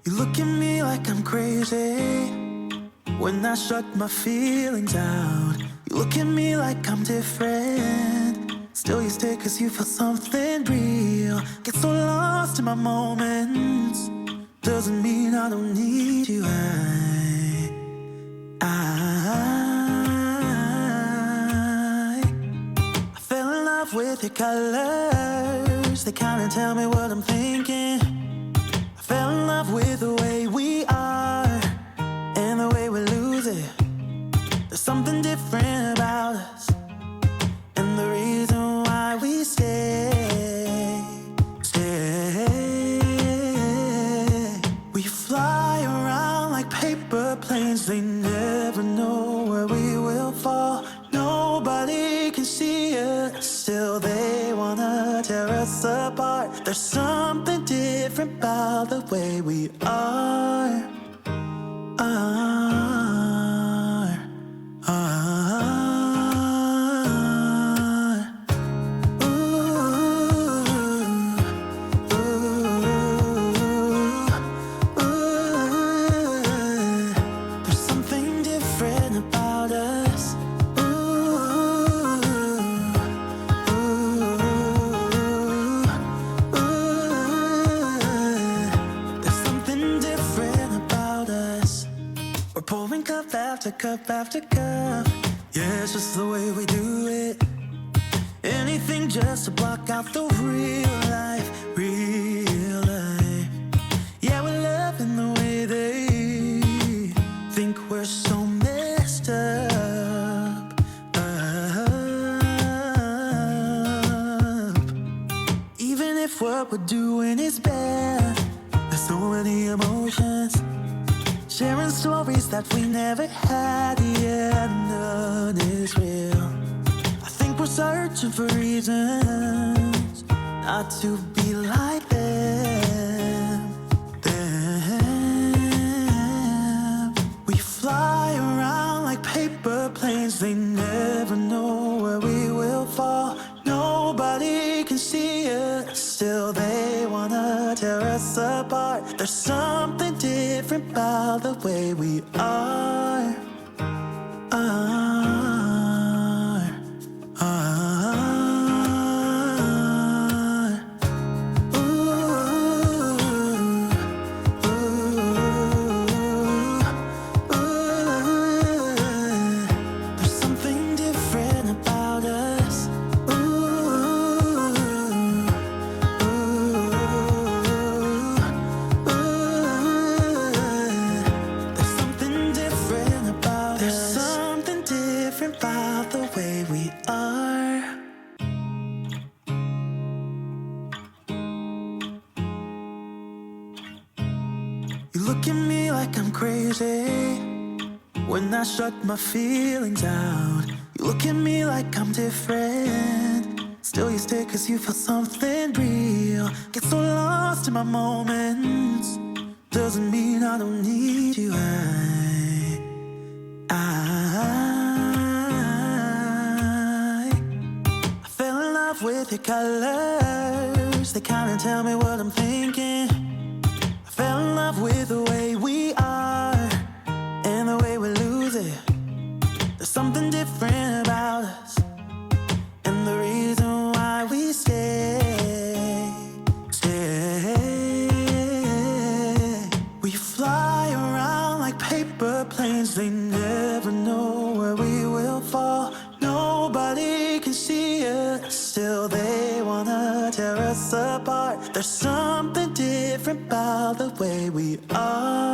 You look at me like I'm crazy when I shut my feelings out. You look at me like I'm different, still you stay cause you feel something real. Get so lost in my moments, doesn't mean I don't need you. I fell in love with your colors, they kinda tell me what I'm thinking. I fell in love with the way we are and the way we lose it. There's something different about us, and the reason why we stay. We fly around like paper planes, they never know where we will fall. Nobody can see us, still they wanna tear us apart. There's something different about the way we are. There's something different about us. There's something different about us. We're pouring cup after cup after cup. Yeah, it's just the way we do it. Anything just to block out the real life, real life. Yeah, we're loving the way they think we're so messed up. Even if what we're doing is bad, there's so many emotions, sharing stories that we never had. Yeah, none is real. I think we're searching for reasons not to be like them. We fly around like paper planes, they never know where we will fall. Nobody can see us, still they wanna tear us apart. There's something different about the way we are. There's something different about us. There's something different about us. There's something different about the way we are. You look at me like I'm crazy when I shut my feelings out. You look at me like I'm different, still you stay cause you feel something real. Get so lost in my moments, doesn't mean I don't need you. I fell in love with your colors, they kinda tell me what I'm thinking. I fell in love with the way we are and the way we lose it. There's something different about us, and the reason why we stay. We fly around like paper planes, they never know where we will fall. Nobody can see us, still they wanna tear us apart. There's something different about the way we are.